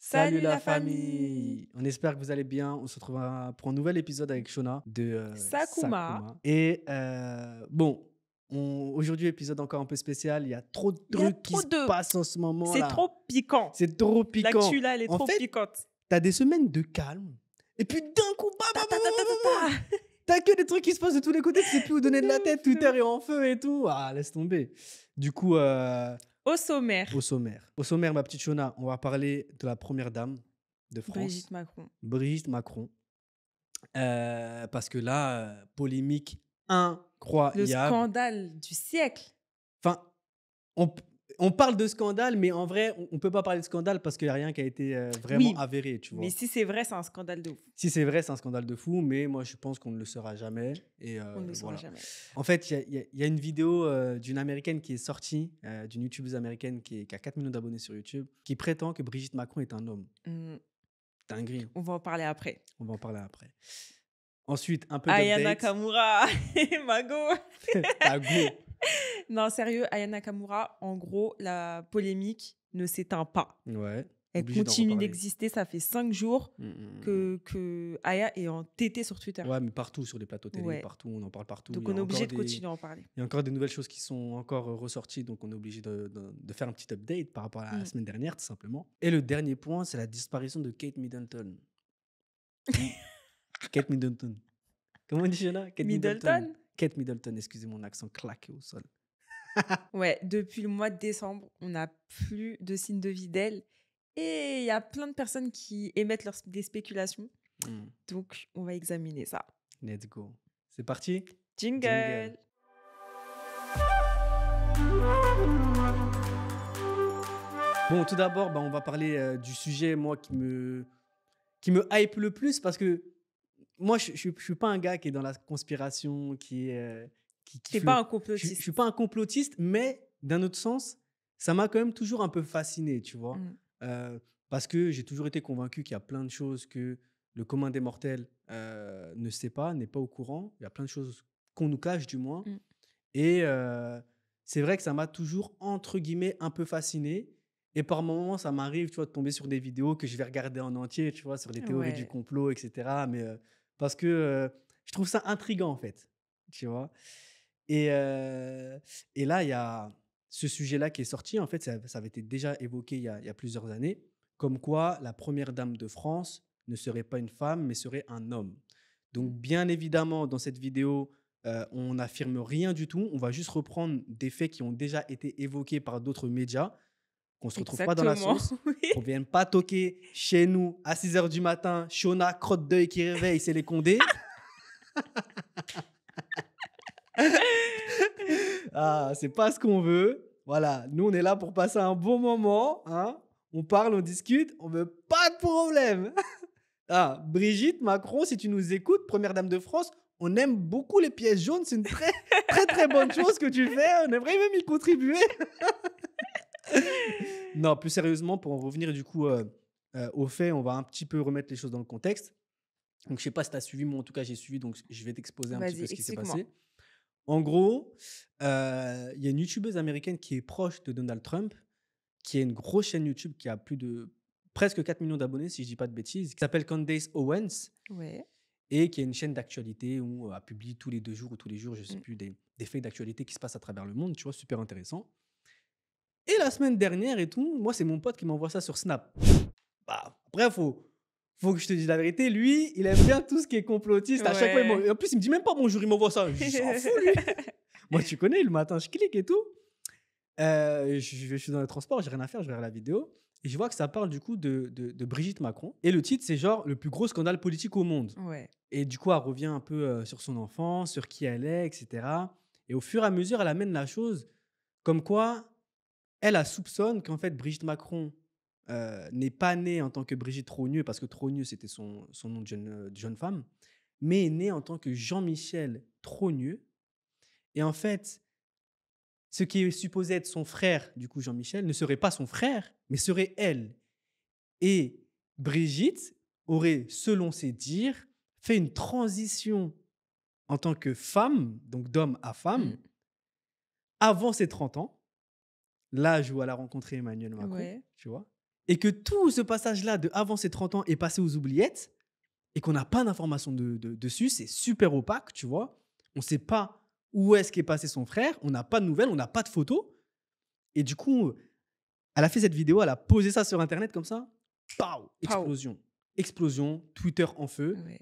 Salut Salut la la famille. famille. On espère que vous allez bien. On se retrouvera pour un nouvel épisode avec Shona de Sakuma. Sakuma. Et bon, aujourd'hui, épisode encore un peu spécial. Il y a trop de Il y a trucs qui trop se de... passent en ce moment C'est là. trop piquant. C'est trop piquant. L'actu là, elle est En trop fait, piquante. t'as des semaines de calme. Et puis d'un coup, bam, Ta bam, ta bam, ta ta ta bam, bam, ta. t'as que des trucs qui se passent de tous les côtés. Tu sais plus où donner de la De tête. ouf, de Twitter ouf. est en feu et tout. Ah, laisse tomber. Du coup, Au sommaire, au sommaire. Au sommaire, ma petite Shona, on va parler de la première dame de France. Brigitte Macron. Brigitte Macron. Parce que là, polémique Le incroyable. scandale du siècle. Enfin, on, on parle de scandale, mais en vrai, on ne peut pas parler de scandale parce qu'il n'y a rien qui a été vraiment Oui, avéré, tu mais vois. si c'est vrai, c'est un scandale de ouf. Si c'est vrai, c'est un scandale de fou, mais moi, je pense qu'on ne le saura jamais. Et On ne le saura voilà. jamais. En fait, il y a une vidéo d'une américaine qui est sortie, d'une youtubeuse américaine qui a 4 millions d'abonnés sur YouTube, qui prétend que Brigitte Macron est un homme. Hmm, Dinguerie. On va en parler après. On va en parler après. Ensuite, un peu Aya d'update. Nakamura, Mago. T'as go. Non, sérieux, Aya Nakamura, en gros, la polémique ne s'éteint pas. Ouais. Elle Obligé d'en continue reparler. d'exister. Ça fait 5 jours que Aya est en TT sur Twitter. Ouais, mais partout, sur les plateaux télé, Ouais. partout, on en parle partout. Donc Il y a on est obligé encore de continuer à en parler. il y a encore des nouvelles choses qui sont encore ressorties, donc on est obligé de faire un petit update par rapport à la semaine dernière, tout simplement. Et le dernier point, c'est la disparition de Kate Middleton. Kate Middleton. Comment on dit, Jenna? Kate Middleton. Kate Middleton, excusez mon accent claqué au sol. Ouais, depuis le mois de décembre, on n'a plus de signes de vie d'elle. Et il y a plein de personnes qui émettent des spéculations. Donc, on va examiner ça. Let's go. C'est parti? Jingle. Bon, tout d'abord, on va parler du sujet, moi, qui me hype le plus parce que moi, je suis pas un gars qui est dans la conspiration, qui est. Qui T'es fait- pas un je complotiste. suis pas un complotiste, mais d'un autre sens, ça m'a quand même toujours un peu fasciné, tu vois. Parce que j'ai toujours été convaincu qu'il y a plein de choses que le commun des mortels ne sait pas, n'est pas au courant. Il y a plein de choses qu'on nous cache, du moins. Et c'est vrai que ça m'a toujours, entre guillemets, un peu fasciné. Et par moments, ça m'arrive, tu vois, de tomber sur des vidéos que je vais regarder en entier, tu vois, sur les théories du Ouais. complot, etc. Mais parce que je trouve ça intriguant, en fait, tu vois. Et là, il y a ce sujet-là qui est sorti. En fait, ça avait été déjà évoqué il y a plusieurs années, comme quoi la première dame de France ne serait pas une femme, mais serait un homme. Donc, bien évidemment, dans cette vidéo, on n'affirme rien du tout. On va juste reprendre des faits qui ont déjà été évoqués par d'autres médias, qu'on ne se retrouve pas dans la Exactement. sauce, Oui. qu'on ne vienne pas toquer chez nous à 6 h du matin, Shona, crotte d'œil qui réveille, c'est les Condés. Ah, c'est pas ce qu'on veut. Voilà, nous, on est là pour passer un bon moment. Hein. On parle, on discute, on veut pas de problème. Ah, Brigitte Macron, si tu nous écoutes, première dame de France, on aime beaucoup les pièces jaunes. C'est une très, très, très bonne chose que tu fais. On aimerait même y contribuer. Non, plus sérieusement, pour en revenir du coup au fait, on va un petit peu remettre les choses dans le contexte. Donc, je sais pas si tu as suivi, moi en tout cas, j'ai suivi, donc je vais t'exposer un petit Vas-y, peu ce qui s'est explique-moi. passé. En gros, il y a une youtubeuse américaine qui est proche de Donald Trump, qui a une grosse chaîne YouTube qui a plus de presque 4 millions d'abonnés, si je dis pas de bêtises, qui s'appelle Candace Owens, Ouais. et qui a une chaîne d'actualité où elle publie tous les 2 jours ou tous les jours, je sais plus, des faits d'actualité qui se passent à travers le monde, tu vois, super intéressant. Et la semaine dernière et tout, moi, c'est mon pote qui m'envoie ça sur Snap. Bah, après, faut que je te dise la vérité. Lui, il aime bien tout ce qui est complotiste. À chaque fois, en plus, il me dit même pas bonjour, il m'envoie ça. Je s'en fous, lui. Moi, tu connais, le matin, je clique et tout. Je suis dans le transport, j'ai rien à faire, je regarde la vidéo. Et je vois que ça parle du coup de Brigitte Macron. Et le titre, c'est genre le plus gros scandale politique au monde. Ouais. Et du coup, elle revient un peu sur son enfance, sur qui elle est, etc. Et au fur et à mesure, elle amène la chose comme quoi elle soupçonne qu'en fait, Brigitte Macron n'est pas née en tant que Brigitte Trogneux, parce que Trogneux, c'était son nom de jeune femme, mais est née en tant que Jean-Michel Trogneux. Et en fait, ce qui est supposé être son frère, du coup Jean-Michel, ne serait pas son frère, mais serait elle. Et Brigitte aurait, selon ses dires, fait une transition en tant que femme, donc d'homme à femme, avant ses 30 ans, l'âge où elle a rencontré Emmanuel Macron, Ouais. tu vois. et que tout ce passage-là de avant ses 30 ans est passé aux oubliettes et qu'on n'a pas d'informations dessus, c'est super opaque, tu vois. On ne sait pas où est-ce qu'est passé son frère, on n'a pas de nouvelles, on n'a pas de photos. Et du coup, elle a fait cette vidéo, elle a posé ça sur Internet comme ça. Pow, explosion. Explosion, Twitter en feu. Ouais.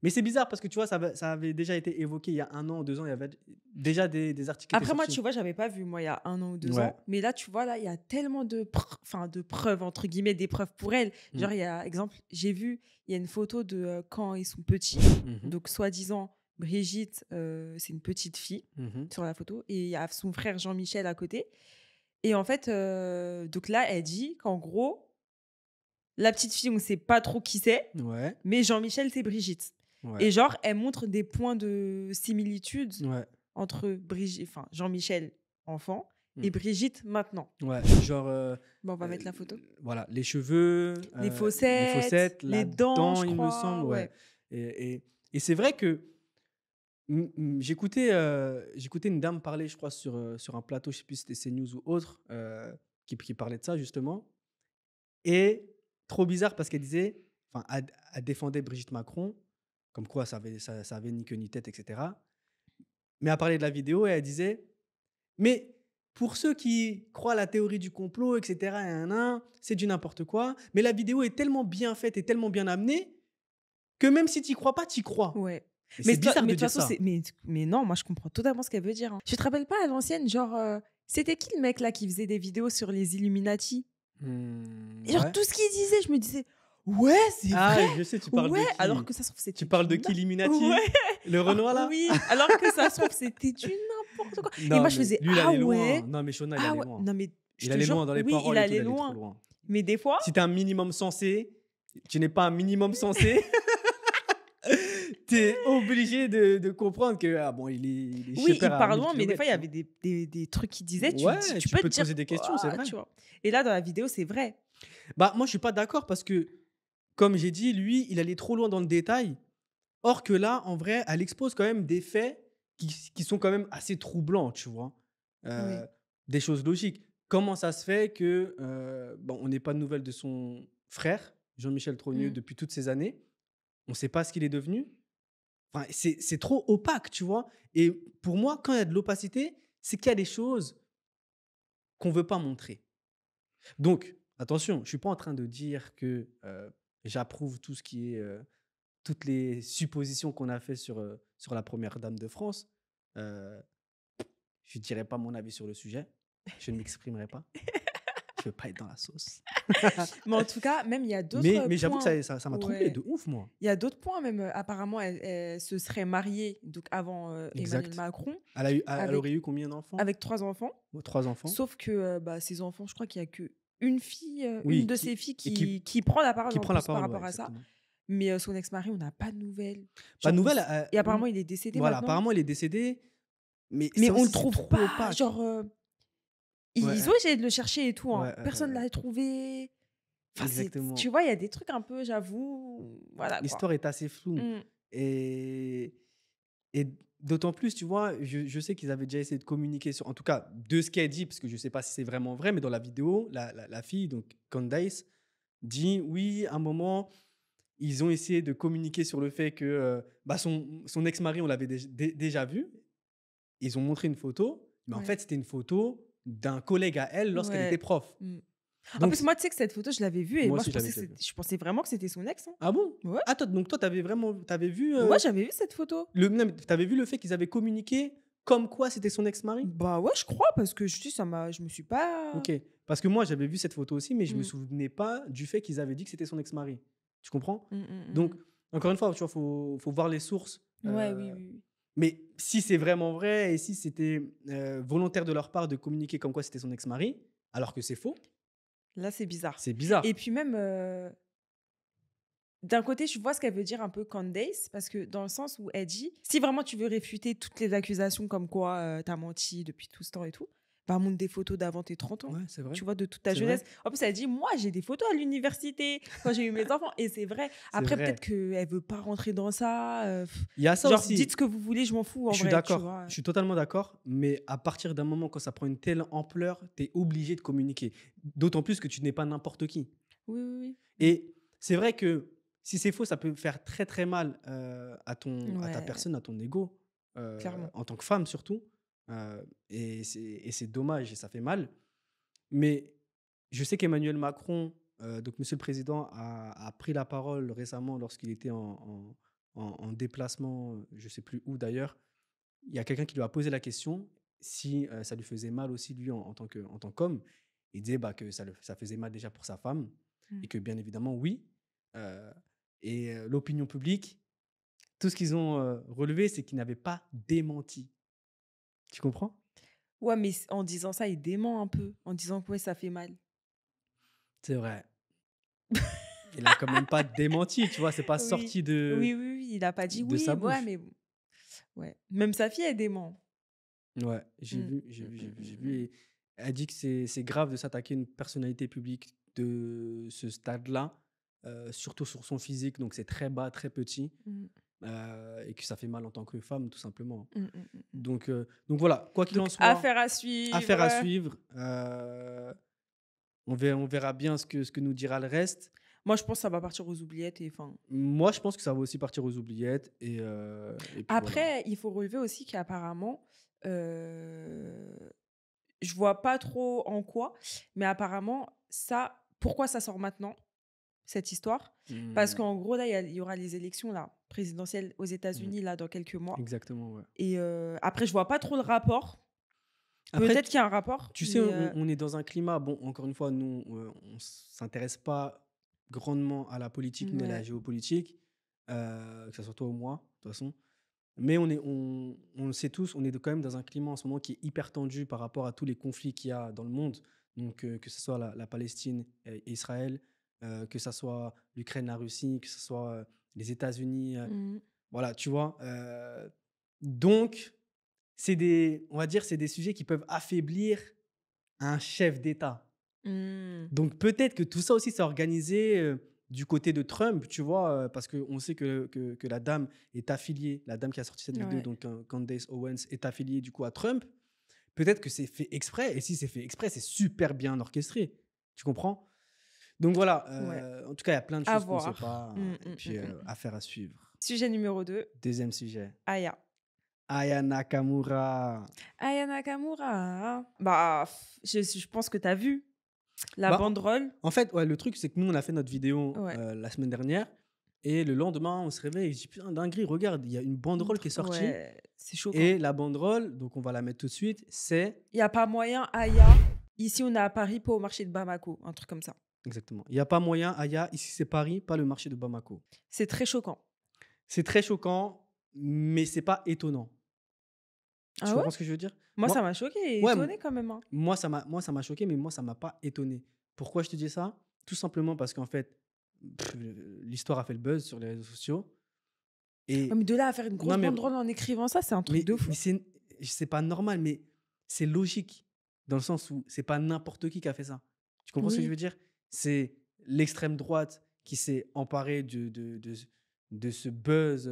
Mais c'est bizarre parce que tu vois, ça avait déjà été évoqué il y a 1 an, 2 ans, il y avait déjà des articles qui étaient Après, moi, sortis. tu vois, j'avais pas vu, moi, il y a 1 an ou 2 Ouais. ans. Mais là, tu vois, là, il y a tellement de preuves, entre guillemets, des preuves pour elle. Genre, il y a, exemple, j'ai vu, il y a une photo de quand ils sont petits. Donc, soi-disant, Brigitte, c'est une petite fille sur la photo. Et il y a son frère Jean-Michel à côté. Et en fait, donc là, elle dit qu'en gros, la petite fille, on ne sait pas trop qui c'est. Ouais. Mais Jean-Michel, c'est Brigitte. Ouais. Et genre, elle montre des points de similitude Ouais. entre Jean-Michel, enfant, et Brigitte, maintenant. Ouais, genre... Bon, on va mettre la photo. Voilà, les cheveux, Les fossettes, les dents, je il me crois, semble. Ouais. ouais. Et c'est vrai que j'écoutais une dame parler, je crois, sur un plateau, je ne sais plus si c'était CNews ou autre, qui parlait de ça, justement. Et trop bizarre parce qu'elle disait, enfin, elle défendait Brigitte Macron, comme quoi ça avait ni queue ni tête, etc. Mais elle parlait de la vidéo et elle disait, mais pour ceux qui croient à la théorie du complot, etc., c'est du n'importe quoi. Mais la vidéo est tellement bien faite et tellement bien amenée que même si tu n'y crois pas, tu y crois. Ouais. Et c'est bizarre de dire façon, ça. Mais non, moi, je comprends totalement ce qu'elle veut dire. Tu te rappelles pas à l'ancienne, genre, c'était qui le mec là qui faisait des vidéos sur les Illuminati? Genre, Ouais. tout ce qu'il disait, je me disais, ouais, c'est vrai. Je sais, tu parles de qui? Alors que ça se trouve, c'était. Tu parles de qui, Illuminati? Ouais. Le Renoir, là? Oui, alors que ça se trouve, c'était du n'importe quoi. Non, et moi, je mais faisais, lui, il allait loin. ouais. Non, mais Shona, il allait loin. Non, mais il allait loin dans les paroles. Il allait trop loin. loin. Mais des fois. Si t'es un minimum sensé, tu n'es pas un minimum sensé. T'es obligé de comprendre que il est oui, il super à parle 1000 loin, mais des fois, il y kilomètres, avait des trucs qu'il disait. Ouais, Tu tu peux peux te te poser dire, des questions, c'est vrai. tu vois. Et là, dans la vidéo, c'est vrai. Bah, moi, je suis pas d'accord parce que, comme j'ai dit, lui, il allait trop loin dans le détail. Or que là, en vrai, elle expose quand même des faits qui sont quand même assez troublants, tu vois. Oui. Des choses logiques. Comment ça se fait que on n'ait pas de nouvelles de son frère, Jean-Michel Trogneux, depuis toutes ces années? On ne sait pas ce qu'il est devenu. Enfin, c'est trop opaque, tu vois. Et pour moi, quand il y a de l'opacité, c'est qu'il y a des choses qu'on ne veut pas montrer. Donc, attention, je ne suis pas en train de dire que j'approuve tout ce qui est, toutes les suppositions qu'on a fait sur la première dame de France. Je ne dirai pas mon avis sur le sujet. Je ne m'exprimerai pas. Je ne veux pas être dans la sauce. Mais en tout cas, même il y a d'autres points. Mais j'avoue que ça m'a troublé de ouf, moi. Il y a d'autres points, même apparemment, elle se serait mariée donc, avant Emmanuel Macron. Elle aurait eu combien d'enfants? Avec 3 enfants. 3 enfants. Sauf que ses enfants, je crois qu'il n'y a qu'une fille, Oui, une de ses filles qui prend la parole, par rapport à ça. Mais son ex-mari, on n'a pas de nouvelles. Pas de nouvelles. Et apparemment, il est décédé voilà, maintenant. Apparemment, il est décédé. Mais on le trouve pas. Opaque. Genre, ils ont essayé de le chercher et tout. Hein. Personne ne l'a trouvé. Enfin, exactement. Tu vois, il y a des trucs un peu, j'avoue. Voilà, l'histoire est assez floue. Et d'autant plus, tu vois, je sais qu'ils avaient déjà essayé de communiquer sur, en tout cas, de ce qu'elle dit, parce que je ne sais pas si c'est vraiment vrai, mais dans la vidéo, la fille, donc Candace, dit oui, à un moment, ils ont essayé de communiquer sur le fait que son ex-mari, on l'avait déjà vu. Ils ont montré une photo, mais en fait, c'était une photo d'un collègue à elle lorsqu'elle était prof. Donc, en plus, moi, tu sais que cette photo, je l'avais vue et moi je pensais vraiment que c'était son ex. Hein. Ah bon? Ouais. Ah, donc toi, t'avais vu... Ouais, j'avais vu cette photo. T'avais vu le fait qu'ils avaient communiqué comme quoi c'était son ex-mari? Bah ouais, je crois, parce que je me suis pas... Ok, parce que moi, j'avais vu cette photo aussi, mais je me souvenais pas du fait qu'ils avaient dit que c'était son ex-mari. Tu comprends? Donc, encore une fois, tu vois, faut voir les sources. Ouais, oui. Mais si c'est vraiment vrai et si c'était volontaire de leur part de communiquer comme quoi c'était son ex-mari, alors que c'est faux. Là, c'est bizarre. C'est bizarre. Et puis même, d'un côté, je vois ce qu'elle veut dire un peu Candace, parce que dans le sens où elle dit, si vraiment tu veux réfuter toutes les accusations comme quoi t'as menti depuis tout ce temps et tout, bah montre des photos d'avant tes 30 ans. Ouais, c'est vrai. Tu vois, de toute ta jeunesse. Vrai. En plus, elle dit, moi, j'ai des photos à l'université quand j'ai eu mes enfants. Et c'est vrai. Après, peut-être qu'elle veut pas rentrer dans ça. Il y a ça genre, aussi. Dites ce que vous voulez, je m'en fous. Je suis d'accord. Je suis totalement d'accord. Mais à partir d'un moment, quand ça prend une telle ampleur, tu es obligé de communiquer. D'autant plus que tu n'es pas n'importe qui. Oui, oui, oui. Et c'est vrai que si c'est faux, ça peut faire très, très mal à ta Ouais, personne, à ton ego, clairement. en tant que femme surtout. Et c'est dommage et ça fait mal. Mais je sais qu'Emmanuel Macron, donc Monsieur le Président, a pris la parole récemment lorsqu'il était en déplacement, je ne sais plus où d'ailleurs. Il y a quelqu'un qui lui a posé la question si ça lui faisait mal aussi, lui, en tant qu'homme. Il disait bah, que ça faisait mal déjà pour sa femme Mmh. et que bien évidemment, oui. Euh, l'opinion publique, tout ce qu'ils ont relevé, c'est qu'ils n'avaient pas démenti. Tu comprends? Ouais, mais en disant ça, il dément un peu, en disant que ouais, ça fait mal. C'est vrai. Il a quand même pas démenti, tu vois, c'est pas Oui. sorti Oui, oui, oui, il a pas dit: de «Oui, sa ouais, bouche. mais bon». Ouais. Même sa fille, elle dément. Ouais, j'ai Mmh. vu, j'ai Mmh, vu, j'ai mmh, vu, j'ai mmh, vu. mmh. Et elle dit que c'est grave de s'attaquer à une personnalité publique de ce stade-là, surtout sur son physique, donc c'est très bas, très petit, Mmh. et que ça fait mal en tant que femme, tout simplement. Mmh, mmh, mmh, mmh. Donc voilà, quoi qu'il en Donc soit, affaire à affaire à suivre. suivre. On verra bien ce que nous dira le reste. Moi, je pense que ça va partir aux oubliettes et enfin Moi, je pense que ça va aussi partir aux oubliettes. Et puis voilà. après, il faut relever aussi qu'apparemment, je vois pas trop en quoi, mais apparemment ça pourquoi ça sort maintenant, cette histoire? Parce Hmm, qu'en gros, là, il y aura les élections là, présidentielles aux hmm, États-Unis là dans quelques mois exactement, ouais. et après je vois pas trop le rapport. Après, Peut-être qu'il y a un rapport, tu sais, mais on est dans un climat, bon, encore une fois, nous, on ne s'intéresse pas grandement à la politique ni à la ouais. géopolitique, que ce soit toi ou moi, de toute façon. Mais on le sait tous, on est quand même dans un climat en ce moment qui est hyper tendu par rapport à tous les conflits qu'il y a dans le monde. Donc, que ce soit la Palestine et Israël, que ce soit l'Ukraine, la Russie, que ce soit les États-Unis. Mmh. Voilà, tu vois. Donc, on va dire, c'est des sujets qui peuvent affaiblir un chef d'État. Mmh. Donc peut-être que tout ça aussi s'est organisé du côté de Trump, tu vois, parce qu'on sait que la dame est affiliée, la dame qui a sorti cette vidéo, Ouais. donc Candace Owens, est affiliée du coup à Trump. Peut-être que c'est fait exprès, et si c'est fait exprès, c'est super bien orchestré. Tu comprends? Donc voilà, Ouais. en tout cas, il y a plein de À choses qu'on ne sait voir. pas, Mmh, et mmh, puis mmh, mmh. affaire à suivre. Sujet numéro 2, Deuxième sujet. Aya. Aya Nakamura. Aya Nakamura. Bah, je pense que tu as vu la Bah, banderole. en fait, ouais, le truc, c'est que nous, on a fait notre vidéo Ouais. la semaine dernière. Et le lendemain, on se réveille et je dis putain, dinguerie, regarde, il y a une banderole qui est sortie. Ouais, c'est choquant. Et la banderole, donc on va la mettre tout de suite, c'est. Il y a pas moyen, Aya. Ici, on est à Paris, pas au marché de Bamako, un truc comme ça. Exactement. Il n'y a pas moyen, Aya, ici c'est Paris, pas le marché de Bamako. C'est très choquant. C'est très choquant, mais c'est pas étonnant. Tu Ah ouais? comprends ce que je veux dire? Moi, ça Moi, m'a choqué et ouais, étonné quand même, hein. moi, ça m'a choqué, mais moi, ça m'a pas étonné. Pourquoi je te dis ça? Tout simplement parce qu'en fait, l'histoire a fait le buzz sur les réseaux sociaux. Ouais, Et mais de là à faire une non, grosse mais banderole en écrivant ça, c'est un truc de fou. Mais c'est pas normal, mais c'est logique. Dans le sens où c'est pas n'importe qui a fait ça. Tu comprends ce que je Oui. veux dire? C'est l'extrême droite qui s'est emparée de ce buzz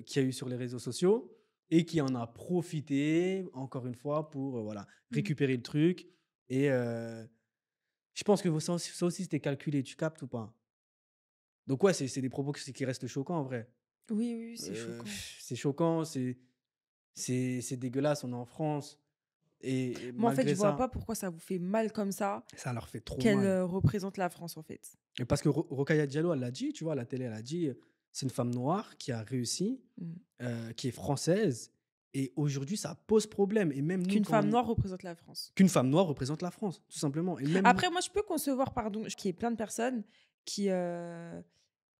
qu'il y a eu sur les réseaux sociaux et qui en a profité, encore une fois, pour voilà, Mm. récupérer le truc. Et je pense que ça aussi, c'était calculé. Tu captes ou pas? Donc, ouais, c'est des propos qui restent choquants en vrai. Oui, oui, c'est choquant. C'est choquant, c'est dégueulasse, on est en France et Moi, en fait, malgré je vois pas ça, pourquoi ça vous fait mal comme ça ça leur fait trop qu'elle mal. représente la France, en fait. Et parce que Rokhaya Diallo, elle l'a dit, tu vois, à la télé, elle a dit, c'est une femme noire qui a réussi, Mm. qui est française et aujourd'hui, ça pose problème et même nous Qu'une quand femme noire représente la France. qu'une femme noire représente la France, tout simplement et même Après, moi, je peux concevoir, pardon, qu'il y ait plein de personnes qui,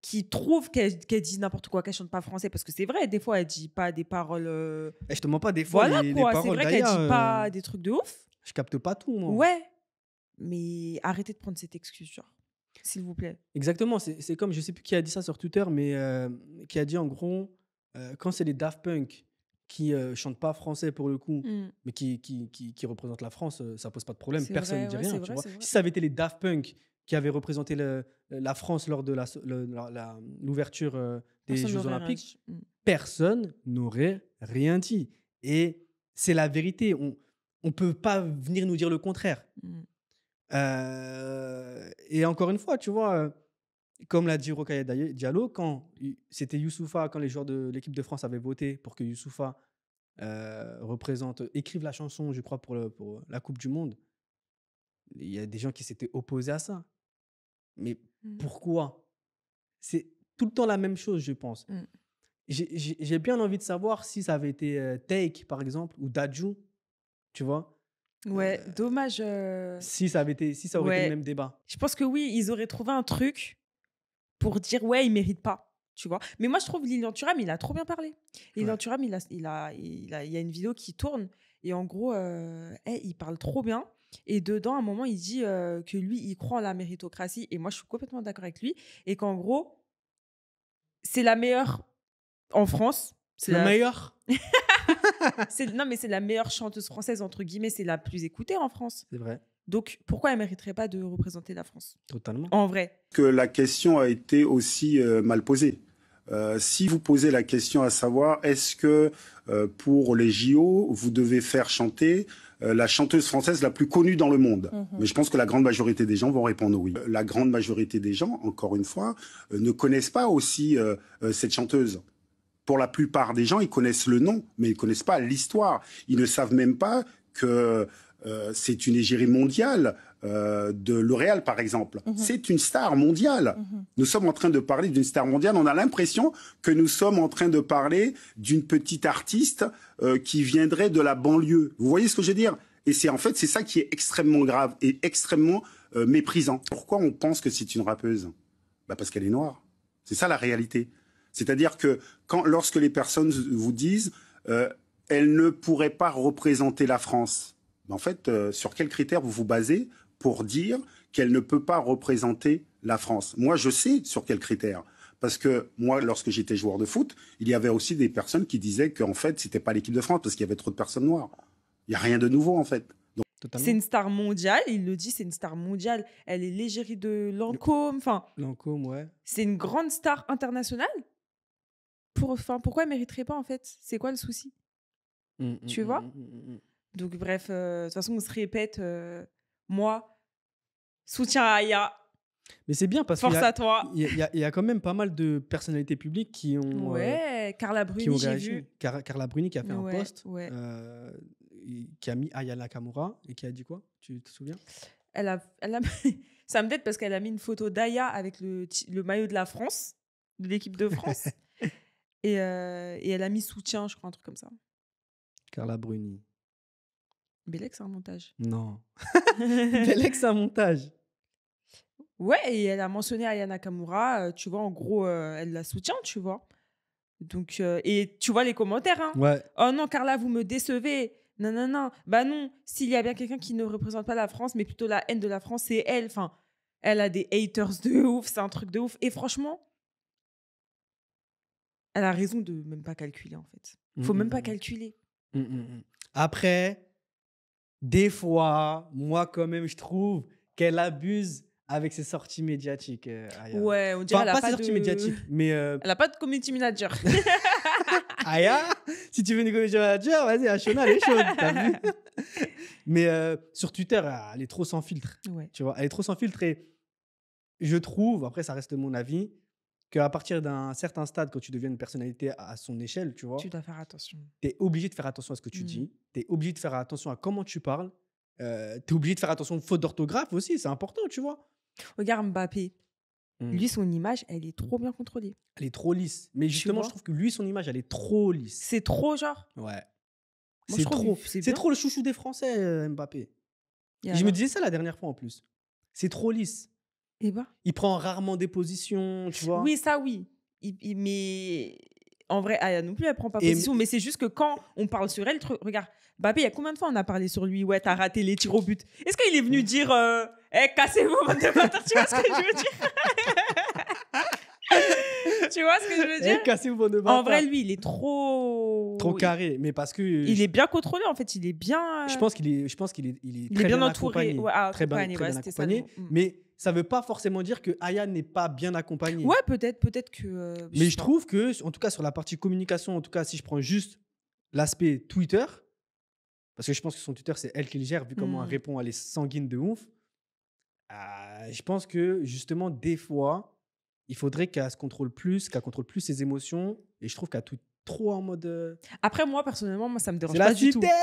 qui trouvent qu'elle dit n'importe quoi, qu'elle chante pas français. Parce que c'est vrai, des fois, elle dit pas des paroles. et je te mens pas des fois Voilà, les quoi. C'est paroles vrai qu'elle d'Aya, dit pas des trucs de ouf. je capte pas tout moi. Ouais. Mais arrêtez de prendre cette excuse, genre. S'il vous plaît. Exactement, c'est comme, je sais plus qui a dit ça sur Twitter, mais qui a dit en gros, quand c'est les Daft Punk qui chantent pas français pour le coup, Mm. mais qui représentent la France, ça pose pas de problème, C'est personne ne vrai, dit ouais, rien, c'est tu vrai, vois. c'est vrai. Si ça avait été les Daft Punk qui avaient représenté la France lors de l'ouverture des Personne Jeux n'aurait rien Olympiques, dit. Mm. personne n'aurait rien dit. Et c'est la vérité, on peut pas venir nous dire le contraire. Mm. Et encore une fois, tu vois, comme l'a dit Rokhaya Diallo, quand c'était Youssoupha, quand les joueurs de l'équipe de France avaient voté pour que Youssoupha écrive la chanson, je crois, pour la Coupe du Monde, il y a des gens qui s'étaient opposés à ça. Mais Mm. pourquoi? C'est tout le temps la même chose, je pense. Mm. J'ai bien envie de savoir si ça avait été Take, par exemple, ou Dadju, tu vois. Ouais, dommage. Si ça aurait été le même débat. Je pense que oui, ils auraient trouvé un truc pour dire ouais, il mérite pas, tu vois. Mais moi, je trouve Lilian Thuram, il a trop bien parlé. Lilian Thuram, il y a une vidéo qui tourne et en gros, il parle trop bien. Et dedans, à un moment, il dit que lui, il croit en la méritocratie. Et moi, je suis complètement d'accord avec lui. Et qu'en gros, c'est la meilleure en France. C'est la meilleure. Non, mais c'est la meilleure chanteuse française, entre guillemets. C'est la plus écoutée en France. C'est vrai. Donc, pourquoi elle ne mériterait pas de représenter la France? Totalement. En vrai. Que la question a été aussi mal posée. Si vous posez la question à savoir, est-ce que pour les JO, vous devez faire chanter la chanteuse française la plus connue dans le monde? Mais je pense que la grande majorité des gens vont répondre oui. La grande majorité des gens, encore une fois, ne connaissent pas aussi cette chanteuse. Pour la plupart des gens, ils connaissent le nom, mais ils ne connaissent pas l'histoire. Ils ne savent même pas que c'est une égérie mondiale de L'Oréal, par exemple. C'est une star mondiale. Nous sommes en train de parler d'une star mondiale. On a l'impression que nous sommes en train de parler d'une petite artiste qui viendrait de la banlieue. Vous voyez ce que je veux dire? Et c'est ça qui est extrêmement grave et extrêmement méprisant. Pourquoi on pense que c'est une rappeuse? Parce qu'elle est noire. C'est ça la réalité. C'est-à-dire que lorsque les personnes vous disent elle ne pourrait pas représenter la France, en fait, sur quels critères vous vous basez pour dire qu'elle ne peut pas représenter la France? Moi, je sais sur quels critères. Parce que moi, lorsque j'étais joueur de foot, il y avait aussi des personnes qui disaient qu'en fait, c'était pas l'équipe de France parce qu'il y avait trop de personnes noires. Il n'y a rien de nouveau, en fait. C'est une star mondiale, il le dit, c'est une star mondiale. Elle est l'égérie de Lancôme. Enfin, Lancôme, ouais. C'est une grande star internationale. Pourquoi elle ne mériterait pas, en fait? C'est quoi le souci? Tu vois? Donc, bref, de toute façon, on se répète. Moi, soutien à Aya. Mais c'est bien parce Force à toi. Il y a quand même pas mal de personnalités publiques qui ont. Ouais, Carla Bruni, j'ai vu. Carla Bruni qui a fait un post, ouais. qui a mis Aya Nakamura et qui a dit quoi? Tu te souviens? Elle a... Ça me dette parce qu'elle a mis une photo d'Aya avec le maillot de la France, de l'équipe de France. et elle a mis soutien, je crois, un truc comme ça. Carla Bruni. Bellec, c'est un montage. Non. Bellec, c'est un montage. Ouais, et elle a mentionné Aya Nakamura, tu vois, en gros, elle la soutient, tu vois. Donc, et tu vois les commentaires, hein. Ouais. Oh non, Carla, vous me décevez. Non, non, non. Bah non, s'il y a bien quelqu'un qui ne représente pas la France, mais plutôt la haine de la France, c'est elle. Enfin, elle a des haters de ouf, c'est un truc de ouf. Et franchement, elle a raison de même pas calculer, en fait. Faut même pas calculer. Après, des fois, moi, quand même, je trouve qu'elle abuse avec ses sorties médiatiques. Aya. Ouais, on dirait elle a pas ses sorties médiatiques, mais... Elle n'a pas de community manager. Aya, si tu veux une community manager, vas-y, Ashona, elle est chaude, t'as vu? Mais sur Twitter, elle est trop sans filtre. Ouais. Tu vois, elle est trop sans filtre et je trouve, après, ça reste mon avis, qu'à partir d'un certain stade, quand tu deviens une personnalité à son échelle, tu vois, tu dois faire attention. Tu es obligé de faire attention à ce que tu dis. Tu es obligé de faire attention à comment tu parles. Tu es obligé de faire attention aux fautes d'orthographe aussi. C'est important, tu vois. Regarde Mbappé. Lui, son image, elle est trop bien contrôlée. Elle est trop lisse. Mais justement, je trouve que lui, son image, elle est trop lisse. C'est trop, genre? Ouais. C'est trop. C'est trop le chouchou des Français, Mbappé. Je me disais ça la dernière fois, en plus. C'est trop lisse. Et bah. Il prend rarement des positions, tu vois. Oui, ça, oui. Mais en vrai, Aya non plus, elle prend pas position. Mais c'est juste que quand on parle sur elle, regarde, Mbappé, il y a combien de fois on a parlé sur lui? Ouais, t'as raté les tirs au but. Est-ce qu'il est venu dire cassez-vous, bande de bâtards? Tu vois ce que je veux dire? Tu vois ce que je veux dire? Cassez-vous, bande de bâtards. En vrai, lui, il est trop carré, mais parce que il est bien contrôlé, en fait. Il est bien. Je pense qu'il est très bien entouré. Ouais, très bien accompagné. Mais ça veut pas forcément dire que Aya n'est pas bien accompagnée. Ouais, peut-être que. Mais je trouve que, en tout cas sur la partie communication, en tout cas si je prends juste l'aspect Twitter, parce que je pense que son Twitter c'est elle qui le gère vu comment elle répond, elle est sanguine de ouf. Je pense que justement, des fois, il faudrait qu'elle contrôle plus ses émotions. Et je trouve qu'elle tout trop en mode. Après, moi, personnellement, ça me dérange C'est pas la du tout. cité.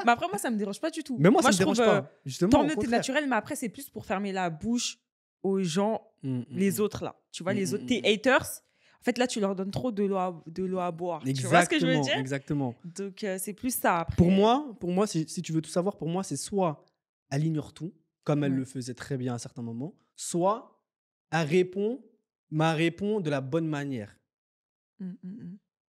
Mais après, moi, ça me dérange pas du tout. Mais moi, ça me je dérange trouve, pas. Justement, tant au mieux, t'es contraire. naturel, mais après, c'est plus pour fermer la bouche aux gens, les autres, là. Tu vois, les autres, tes Mm. haters. En fait, là, tu leur donnes trop de l'eau à boire. Tu vois ce que je veux dire? Exactement. Donc, c'est plus ça. Après. Pour moi, si tu veux tout savoir, pour moi, c'est soit elle ignore tout, comme elle Ouais. le faisait très bien à certains moments, soit elle répond de la bonne manière.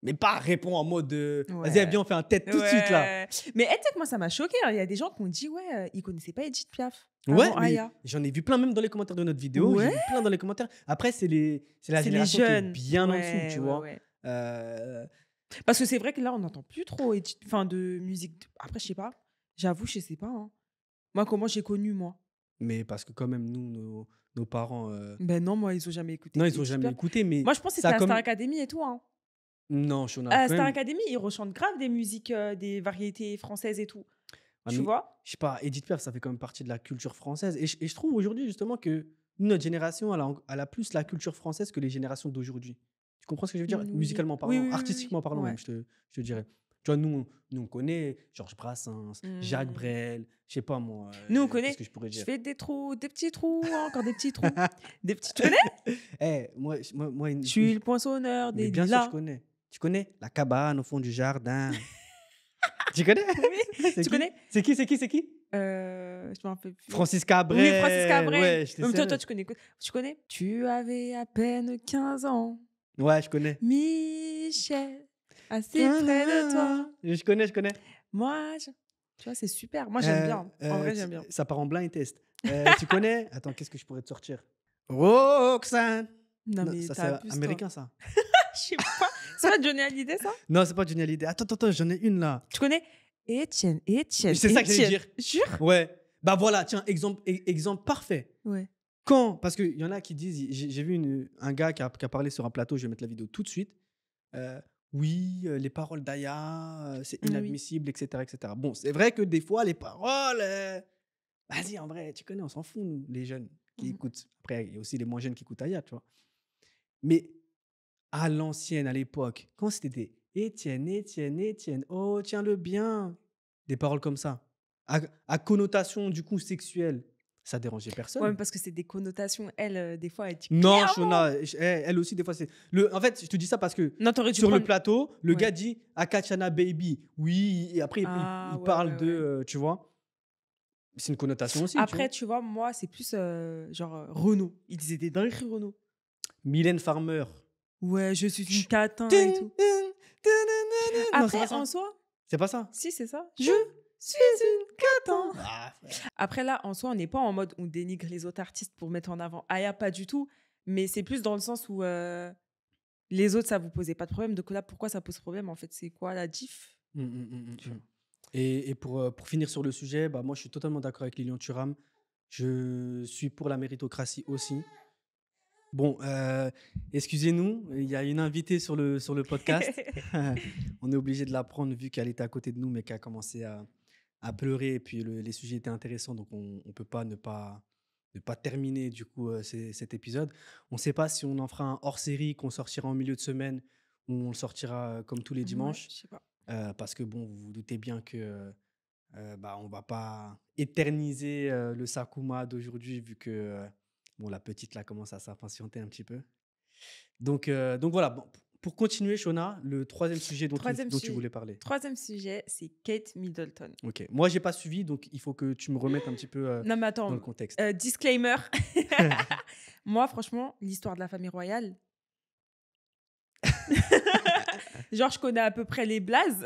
Mais pas répond en mode vas-y, viens, on fait un tête tout de suite là. Mais tu sais que moi, ça m'a choqué. Il y a des gens qui ont dit, ils connaissaient pas Edith Piaf. Ouais, avant mais Aya. j'en ai vu plein même dans les commentaires de notre vidéo. Ouais. J'ai vu plein dans les commentaires. Après, c'est la C'est génération les qui est jeunes. bien en dessous, tu vois. Ouais. Euh, Parce que c'est vrai que là, on n'entend plus trop de musique. Après, je sais pas. J'avoue, je sais pas. Hein. Moi, comment j'ai connu, moi? Mais parce que quand même, nous, nos parents... Ben non, moi, ils ont jamais écouté. Non, ils ont Edith jamais Piaf. écouté, mais... Moi, je pense que c'était ça la comme- Star Academy et tout. Hein. Non, Shona, À la quand Star même. Academy, ils rechantent grave des musiques, des variétés françaises et tout. Ah, Tu mais vois? je sais pas, Edith Piaf, ça fait quand même partie de la culture française. Et je trouve aujourd'hui, justement, que notre génération, elle a plus la culture française que les générations d'aujourd'hui. Tu comprends ce que je veux dire? Oui. Musicalement parlant, Oui, oui, oui, artistiquement parlant, ouais. même, je te dirais. Tu vois, nous, on connaît Georges Brassens, Jacques Brel, je sais pas moi. Nous, on connaît. Qu'est-ce que je pourrais Je dire? fais des trous, des petits trous, encore des petits trous. Des petits... Tu connais? Moi, Je suis le poinçonneur mais des bien sûr, lilas. je connais. Tu connais la cabane au fond du jardin. Tu connais? Oui. C'est Tu qui? connais? C'est qui? Je m'en rappelle plus. Francis Cabrel. Oui, Francis Cabrel. Ouais, j'étais Même sérieux. toi, tu connais quoi? Tu connais? Tu avais à peine 15 ans. Ouais, je connais. Michel, assis près de toi. Je connais. Moi, tu vois, c'est super. Moi, j'aime bien. En vrai, j'aime bien. Ça part en blind test. Tu connais? Attends, qu'est-ce que je pourrais te sortir? Roxane. Non, mais ça, t'as c'est plus américain, ça. Je sais pas. C'est pas Johnny Hallyday, ça? Non, c'est pas Johnny Hallyday. Attends, j'en ai une là. Tu connais? Étienne. C'est ça que j'allais dire. Jure? Ouais. Bah voilà, tiens, exemple parfait. Ouais. Parce qu'il y en a qui disent, j'ai vu un gars qui a parlé sur un plateau, je vais mettre la vidéo tout de suite. Oui, les paroles d'Aya, c'est inadmissible, etc., etc. Bon, c'est vrai que des fois, les paroles, vas-y, en vrai, tu connais, on s'en fout, nous, les jeunes qui écoutent. Après, il y a aussi les moins jeunes qui écoutent Aya, tu vois. Mais à l'ancienne, à l'époque, quand c'était des Étienne, oh, tiens-le bien, des paroles comme ça, à connotation, du coup, sexuelle, ça dérangeait personne. Ouais, mais parce que c'est des connotations, elle, des fois, elle dit Non, clairement. Shona, elle aussi, des fois, c'est... En fait, je te dis ça parce que Non, t'aurais dû sur le prendre... plateau, le Ouais. gars dit Akachana Baby. Oui, et après, il ouais, parle ouais, de... tu vois, c'est une connotation aussi. Après, tu vois, moi, c'est plus genre Renaud. Il disait des dingueries, Renaud. Mylène Farmer. Ouais, je suis une catin et tout. Après, Non, en soi, c'est pas ça. si, c'est ça. Je suis une catin. Ah, frère. Après, là, en soi, on n'est pas en mode on dénigre les autres artistes pour mettre en avant Aya, pas du tout. Mais c'est plus dans le sens où les autres, ça vous posait pas de problème. Donc là, pourquoi ça pose problème? En fait, c'est quoi la diff? Et pour finir sur le sujet, bah, moi, je suis totalement d'accord avec Lilian Thuram. Je suis pour la méritocratie aussi. Bon, excusez-nous, il y a une invitée sur le podcast. On est obligé de la prendre vu qu'elle était à côté de nous, mais qu'elle a commencé à pleurer. Et puis, les sujets étaient intéressants, donc on ne peut pas ne pas terminer du coup cet épisode. On ne sait pas si on en fera un hors-série qu'on sortira en milieu de semaine ou on le sortira comme tous les dimanches. Ouais, je sais pas. Parce que bon, vous vous doutez bien que on ne va pas éterniser le Sakuma d'aujourd'hui vu que bon, la petite là commence à s'impatienter un petit peu. Donc voilà, bon, pour continuer, Shona, le troisième sujet dont tu voulais parler. Troisième sujet, c'est Kate Middleton. Ok, moi j'ai pas suivi, donc il faut que tu me remettes un petit peu Non, mais attends, dans le contexte. disclaimer. Moi, franchement, l'histoire de la famille royale, genre, je connais à peu près les blazes.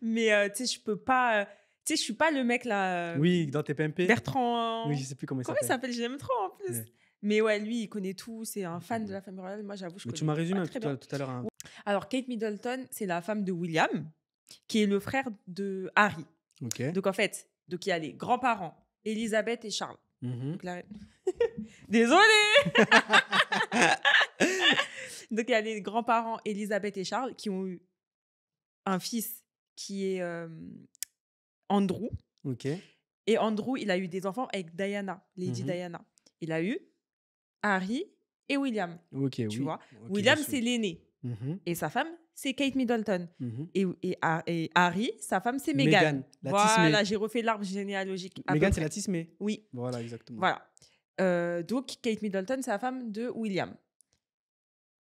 Mais, tu sais, je peux pas... tu sais, je suis pas le mec, là... Oui, dans tes PMP. Bertrand... Oui, je sais plus comment il Comment il s'appelle. s'appelle? Je l'aime trop, en plus. Ouais. Mais ouais, lui, il connaît tout. C'est un fan de la famille royale. Moi, j'avoue, je Mais connais tu m'as résumé pas très bien. tout à l'heure. Hein. Alors, Kate Middleton, c'est la femme de William, qui est le frère de Harry. Ok. Donc, en fait, il y a les grands-parents, Elisabeth et Charles. Donc, désolée. Donc, il y a les grands-parents, Elisabeth et Charles, qui ont eu un fils qui est Andrew. Ok. Et Andrew, il a eu des enfants avec Diana, Lady Diana. Il a eu Harry et William. Ok, tu oui. vois. Ok, William, je suis. c'est l'aîné. Mhm, Et sa femme, c'est Kate Middleton. mhm. Et Harry, sa femme, c'est Meghan. Meghan, la Voilà, Tismé. j'ai refait l'arbre généalogique. À peu Meghan, c'est près. la Tismé. Oui, Voilà, exactement. voilà. Donc, Kate Middleton, c'est la femme de William.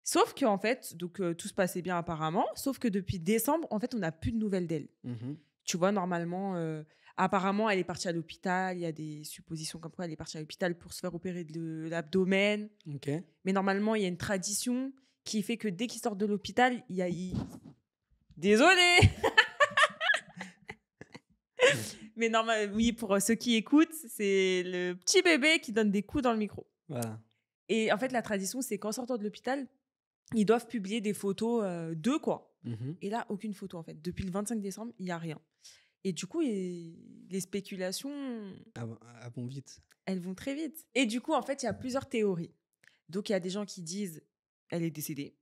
Sauf qu'en fait, tout se passait bien apparemment, sauf que depuis décembre, en fait, on n'a plus de nouvelles d'elle. Mhm. Tu vois, normalement, apparemment, elle est partie à l'hôpital. Il y a des suppositions comme quoi elle est partie à l'hôpital pour se faire opérer de l'abdomen. Ok. Mais normalement, il y a une tradition qui fait que dès qu'il sort de l'hôpital, il y a... Désolée. Mais normalement, oui, pour ceux qui écoutent, c'est le petit bébé qui donne des coups dans le micro. Voilà. Et en fait, la tradition, c'est qu'en sortant de l'hôpital, ils doivent publier des photos d'eux, quoi. Mhm. Et là, aucune photo, en fait. Depuis le 25 décembre, il n'y a rien. Et du coup, les spéculations, Ah bon, vite. elles vont très vite. Et du coup, en fait, il y a plusieurs théories. Donc, il y a des gens qui disent elle est décédée.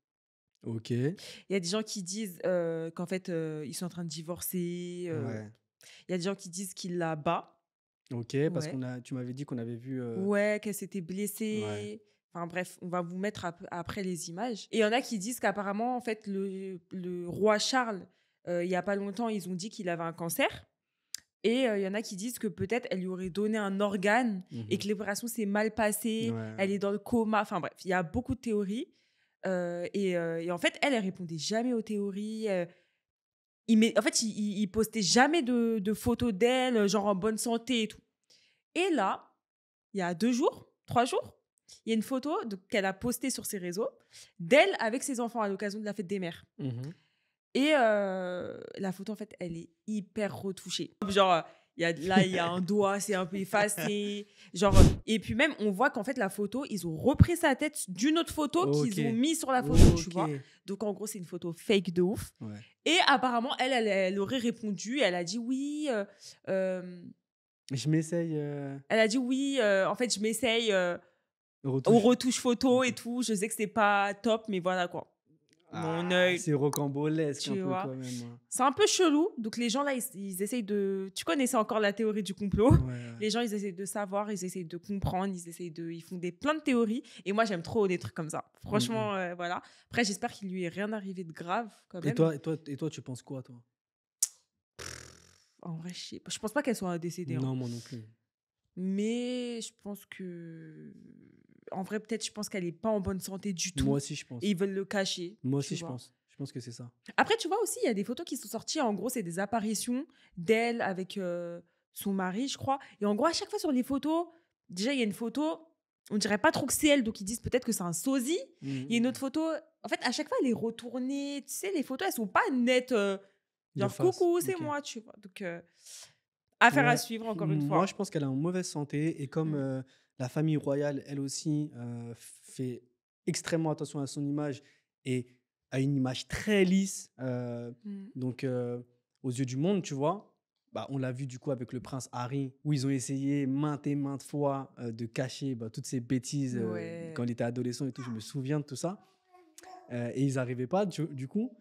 Ok. Il y a des gens qui disent qu'en fait, ils sont en train de divorcer. Ouais. Il y a des gens qui disent qu'il la bat. Ok, parce Ouais. tu m'avais dit qu'on avait vu. Ouais, qu'elle s'était blessée. Ouais. Enfin bref, on va vous mettre après les images. Et il y en a qui disent qu'apparemment, en fait, le roi Charles, il n'y a pas longtemps, ils ont dit qu'il avait un cancer. Et il y en a qui disent que peut-être elle lui aurait donné un organe et que l'opération s'est mal passée. Ouais. Elle est dans le coma. Enfin bref, il y a beaucoup de théories. Et en fait, elle répondait jamais aux théories. En fait, il postait jamais de photos d'elle, genre en bonne santé et tout. Et là, il y a 3 jours, il y a une photo qu'elle a postée sur ses réseaux d'elle avec ses enfants à l'occasion de la fête des mères. Mhm. Et la photo, en fait, elle est hyper retouchée. Genre, il y a un doigt, c'est un peu effacé. Genre, et puis même, on voit qu'en fait, la photo, ils ont repris sa tête d'une autre photo qu'ils ont mis sur la photo, tu vois. Donc, en gros, c'est une photo fake de ouf. Ouais. Et apparemment, elle aurait répondu. Elle a dit oui. Je m'essaye. Elle a dit oui. En fait, je m'essaye Retouche. aux retouches photo et tout. Je sais que c'est pas top, mais voilà quoi. Mon œil. C'est rocambolesque Tu un peu vois. quand même. Hein. C'est un peu chelou. Donc, les gens là, ils essayent de. Tu connaissais encore la théorie du complot. Ouais. Les gens, ils essayent de savoir, ils essayent de comprendre, ils font plein de théories. Et moi, j'aime trop des trucs comme ça. Franchement, voilà. Après, j'espère qu'il lui est rien arrivé de grave quand même. Et toi, tu penses quoi, toi? En vrai, je pense pas qu'elle soit décédée. Non, hein. moi non plus. Mais je pense que. En vrai, peut-être, je pense qu'elle est pas en bonne santé du tout. Moi aussi, je pense. Et ils veulent le cacher. Moi aussi, je pense. Je pense que c'est ça. Après, tu vois aussi, il y a des photos qui sont sorties. En gros, c'est des apparitions d'elle avec son mari, je crois. Et en gros, à chaque fois sur les photos, déjà, il y a une photo, on dirait pas trop que c'est elle, donc ils disent peut-être que c'est un sosie. Il y a une autre photo. En fait, à chaque fois, elle est retournée. Tu sais, les photos, elles sont pas nettes. Genre, coucou, c'est moi, tu vois. Donc, affaire à suivre, encore une fois. Moi, je pense qu'elle est en mauvaise santé. Et comme la famille royale, elle aussi, fait extrêmement attention à son image et a une image très lisse, donc aux yeux du monde, tu vois. Bah, on l'a vu du coup avec le prince Harry, où ils ont essayé maintes et maintes fois de cacher toutes ces bêtises quand il était adolescent et tout. Je me souviens de tout ça. Et ils n'arrivaient pas, du coup.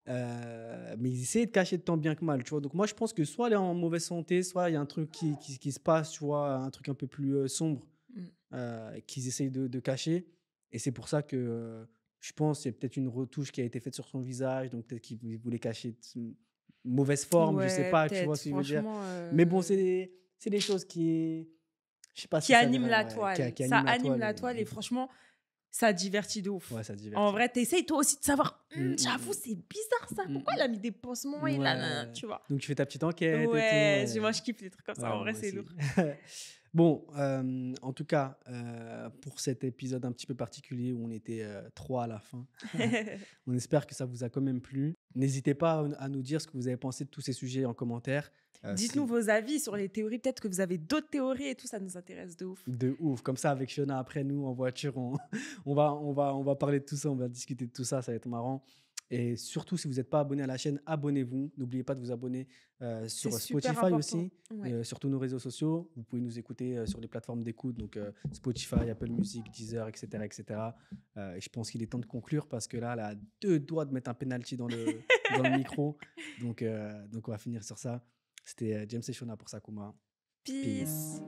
Mais ils essayaient de cacher de tant bien que mal, tu vois. Donc moi, je pense que soit elle est en mauvaise santé, soit il y a un truc qui se passe, tu vois, un truc un peu plus sombre qu'ils essayent de cacher. Et c'est pour ça que je pense qu'il y a peut-être une retouche qui a été faite sur son visage, donc peut-être qu'ils voulaient cacher une mauvaise forme, je sais pas, tu vois ce que je veux dire. Mais bon, c'est des choses qui... Je sais pas qui animent la toile. Ça anime la toile et franchement... Ça divertit de ouf. Ouais, ça divertit. En vrai, t'essayes toi aussi de savoir. J'avoue, c'est bizarre ça. Pourquoi elle a mis des pansements et là, tu vois. Donc tu fais ta petite enquête. Ouais, et tout, moi je kiffe les trucs comme ça. En vrai, c'est lourd. Bon, en tout cas, pour cet épisode un petit peu particulier où on était 3 à la fin, on espère que ça vous a quand même plu. N'hésitez pas à nous dire ce que vous avez pensé de tous ces sujets en commentaire. Dites-nous vos avis sur les théories. Peut-être que vous avez d'autres théories et tout, ça nous intéresse de ouf. De ouf. Comme ça, avec Shona, après nous, en voiture, on va parler de tout ça, on va discuter de tout ça, ça va être marrant. Et surtout, si vous n'êtes pas abonné à la chaîne, abonnez-vous. N'oubliez pas de vous abonner sur Spotify aussi, sur tous nos réseaux sociaux. Vous pouvez nous écouter sur les plateformes d'écoute, donc Spotify, Apple Music, Deezer, etc. etc. Et je pense qu'il est temps de conclure parce que là, elle a 2 doigts de mettre un penalty dans le micro. Donc, on va finir sur ça. C'était James et Shona pour Sakuma. Peace.